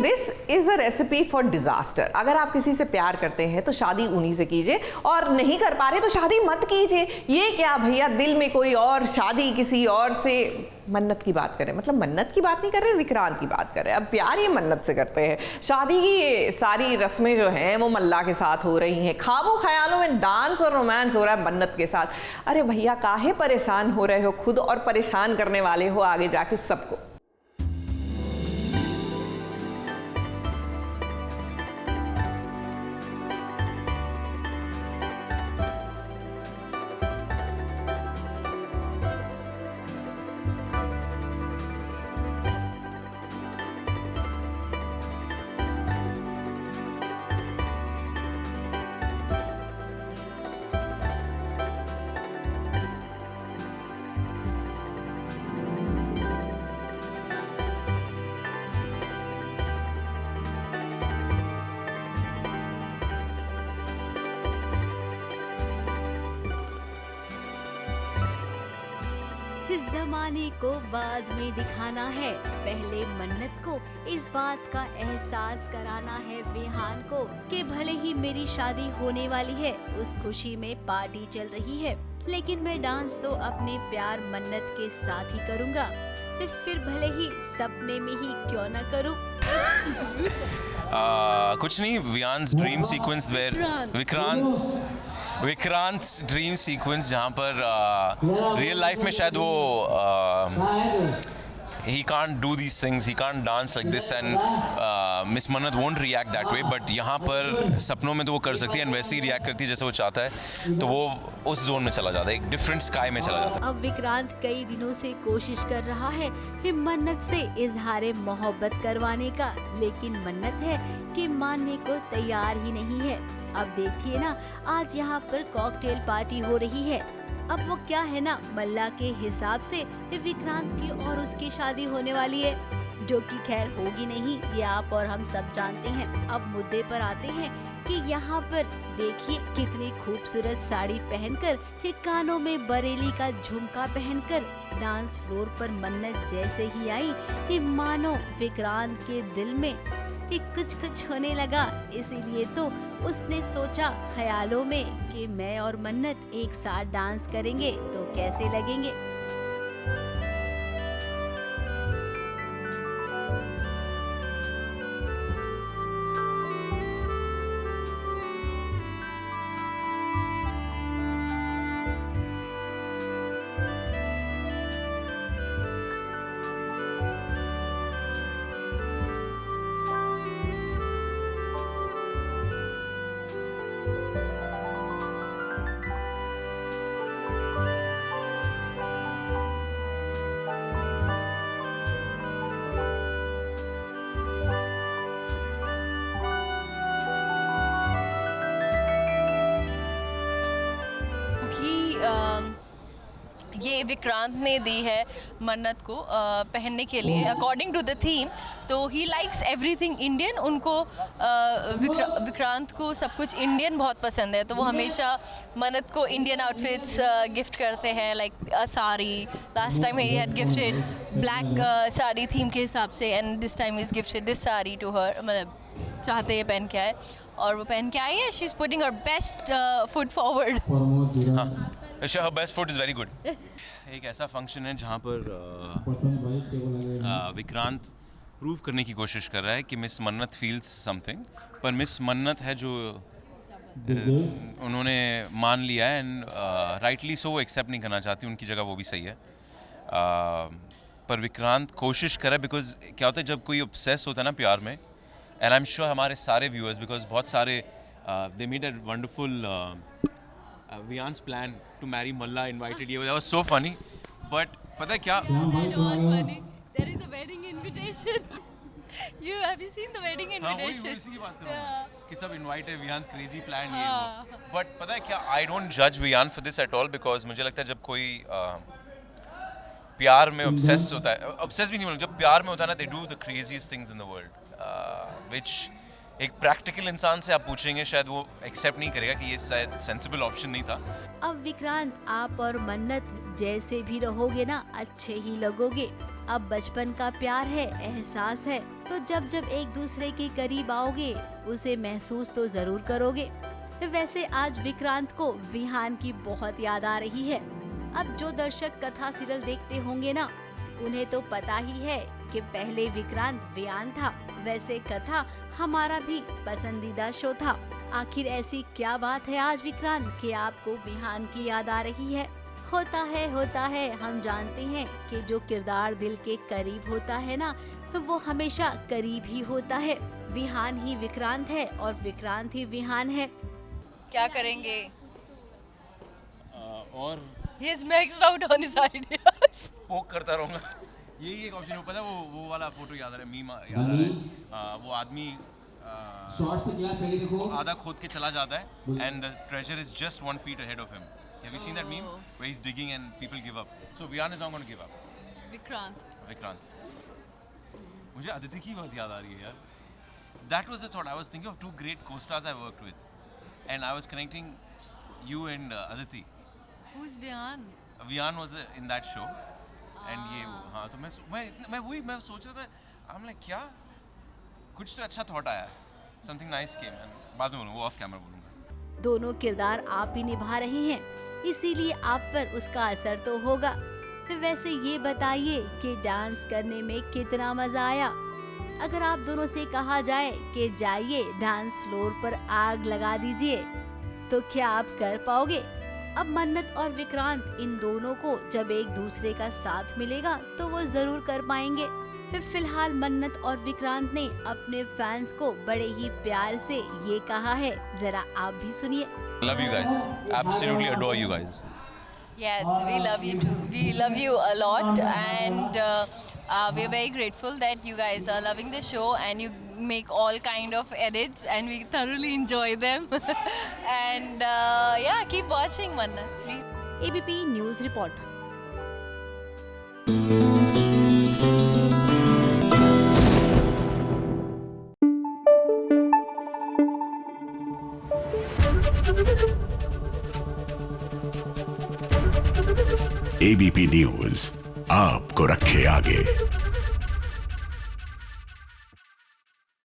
This is a recipe for disaster. अगर आप किसी से प्यार करते हैं तो शादी उन्हीं से कीजिए, और नहीं कर पा रहे तो शादी मत कीजिए। ये क्या भैया, दिल में कोई और, शादी किसी और से। मन्नत की बात करें, मतलब मन्नत की बात नहीं कर रहे, विक्रांत की बात कर रहे हैं। अब प्यार ये मन्नत से करते हैं। शादी की ये सारी रस्में जो हैं वो मल्ला के साथ हो रही हैं, ख्वाबों ख्यालों में डांस और रोमांस हो रहा है मन्नत के साथ। अरे भैया काहे परेशान हो रहे हो खुद, और परेशान करने वाले हो आगे जाके सबको। इस जमाने को बाद में दिखाना है, पहले मन्नत को इस बात का एहसास कराना है विहान को कि भले ही मेरी शादी होने वाली है, उस खुशी में पार्टी चल रही है, लेकिन मैं डांस तो अपने प्यार मन्नत के साथ ही करूँगा, फिर भले ही सपने में ही क्यों न करूँ। कुछ नहीं, Vihaan's dream sequence where Vikrant dream sequence, जहाँ पर रियल लाइफ में शायद वो he can't do these things, he can't dance like this, and Miss Mannat won't react that way, but यहाँ पर सपनों में तो वो कर सकती है, and वैसे ही रिएक्ट करती है जैसे वो चाहता है, तो वो उस जोन में चला जाता है, एक डिफरेंट स्काई में चला जाता है। अब विक्रांत कई दिनों से कोशिश कर रहा है कि मन्नत से इजहार मोहब्बत करवाने का, लेकिन मन्नत है कि मानने को तैयार ही नहीं है। अब देखिए ना, आज यहाँ पर कॉकटेल पार्टी हो रही है। अब वो क्या है ना, मल्ला के हिसाब से विक्रांत की और उसकी शादी होने वाली है, जो कि खैर होगी नहीं, ये आप और हम सब जानते हैं। अब मुद्दे पर आते हैं कि यहाँ पर देखिए कितनी खूबसूरत साड़ी पहनकर, कि कानों में बरेली का झुमका पहनकर डांस फ्लोर पर मन्नत जैसे ही आई कि मानो विक्रांत के दिल में कि कुछ होने लगा। इसीलिए तो उसने सोचा ख्यालों में कि मैं और मन्नत एक साथ डांस करेंगे तो कैसे लगेंगे। ये विक्रांत ने दी है मन्नत को पहनने के लिए अकॉर्डिंग टू द थीम। तो ही लाइक्स एवरीथिंग इंडियन, उनको विक्रांत को सब कुछ इंडियन बहुत पसंद है, तो वो हमेशा मन्नत को इंडियन आउटफिट्स गिफ्ट करते हैं, like a sari. Last time he had gifted black sari theme के हिसाब से, and this time is gifted this sari to her, मतलब चाहते हैं पहन के आए, और वो पहन के आई है। She is putting her best foot forward. her best foot is very good. एक ऐसा फंक्शन है जहाँ पर विक्रांत प्रूव करने की कोशिश कर रहा है कि मिस मन्नत फील्स समथिंग, पर मिस मन्नत है जो उन्होंने मान लिया है, एंड राइटली सो वो एक्सेप्ट नहीं करना चाहती, उनकी जगह वो भी सही है। पर विक्रांत कोशिश कर रहा है, बिकॉज क्या होता है जब कोई ऑब्सेस होता है ना प्यार में, एंड आई एम श्योर हमारे सारे व्यूअर्स, बिकॉज बहुत सारे they made a wonderful Vihan's plan to marry Malla invited you. That was so funny. But पता है क्या? It was funny. There is a wedding invitation. Have you seen the wedding invitation? हाँ, इसी की बात कर रहा हूँ कि सब invite है, Vihan's crazy plan ये वो. But पता है क्या? I don't judge Vihan for this at all, because मुझे लगता है जब कोई प्यार में obsess होता है, obsess भी नहीं होता, जब प्यार में होता है ना, they do the craziest things in the world, which एक प्रैक्टिकल इंसान से आप पूछेंगे शायद वो एक्सेप्ट नहीं करेगा कि ये शायद सेंसिबल ऑप्शन नहीं था। अब विक्रांत, आप और मन्नत जैसे भी रहोगे ना, अच्छे ही लगोगे। अब बचपन का प्यार है, एहसास है, तो जब जब एक दूसरे के करीब आओगे उसे महसूस तो जरूर करोगे। वैसे आज विक्रांत को विहान की बहुत याद आ रही है। अब जो दर्शक कथा सीरियल देखते होंगे ना, उन्हें तो पता ही है कि पहले विक्रांत विहान था। वैसे कथा हमारा भी पसंदीदा शो था। आखिर ऐसी क्या बात है आज विक्रांत कि आपको विहान की याद आ रही है? होता है, हम जानते हैं कि जो किरदार दिल के करीब होता है ना, वो हमेशा करीब ही होता है। विहान ही विक्रांत है और विक्रांत ही विहान है। क्या करेंगे? और He is maxed out on his ideas. पोक करता रहूंगा। यही एक ऑप्शन हो। पता है वो वाला फोटो याद आ रहा है, मीम याद आ रहा है। वो आदमी आधा खोद के चला जाता है and the treasure is just 1 feet ahead of him. Have you seen that meme where he's digging and people give up? So Vihan is not going to give up. Vikrant. मुझे अदिति की बात याद आ रही है यार। That was the thought. I was thinking of 2 great co-stars I worked with, and I was connecting you and Aditi. Who's Vihan? Vihan was in that show, and ये हाँ, तो मैं सोच रहा था, I'm like क्या कुछ तो अच्छा थॉट आया, समथिंग नाइस केम, बाद में बोलूँगा, वो ऑफ कैमरा बोलूँगा। दोनों किरदार आप ही निभा रहे हैं, इसीलिए आप पर उसका असर तो होगा। वैसे ये बताइए कि डांस करने में कितना मजा आया? अगर आप दोनों से कहा जाए कि जाइए डांस फ्लोर पर आग लगा दीजिए, तो क्या आप कर पाओगे? अब मन्नत और विक्रांत इन दोनों को जब एक दूसरे का साथ मिलेगा तो वो जरूर कर पाएंगे। फिलहाल मन्नत और विक्रांत ने अपने फैंस को बड़े ही प्यार से ये कहा है, जरा आप भी सुनिए। Love you guys, absolutely adore you guys. Yes, we love you too. We love you a lot, and we're very grateful that you guys are loving the show and you make all kind of edits and we thoroughly enjoy them. And yeah, keep watching, Manna, please. ABP news report. ABP news आपको रखे आगे।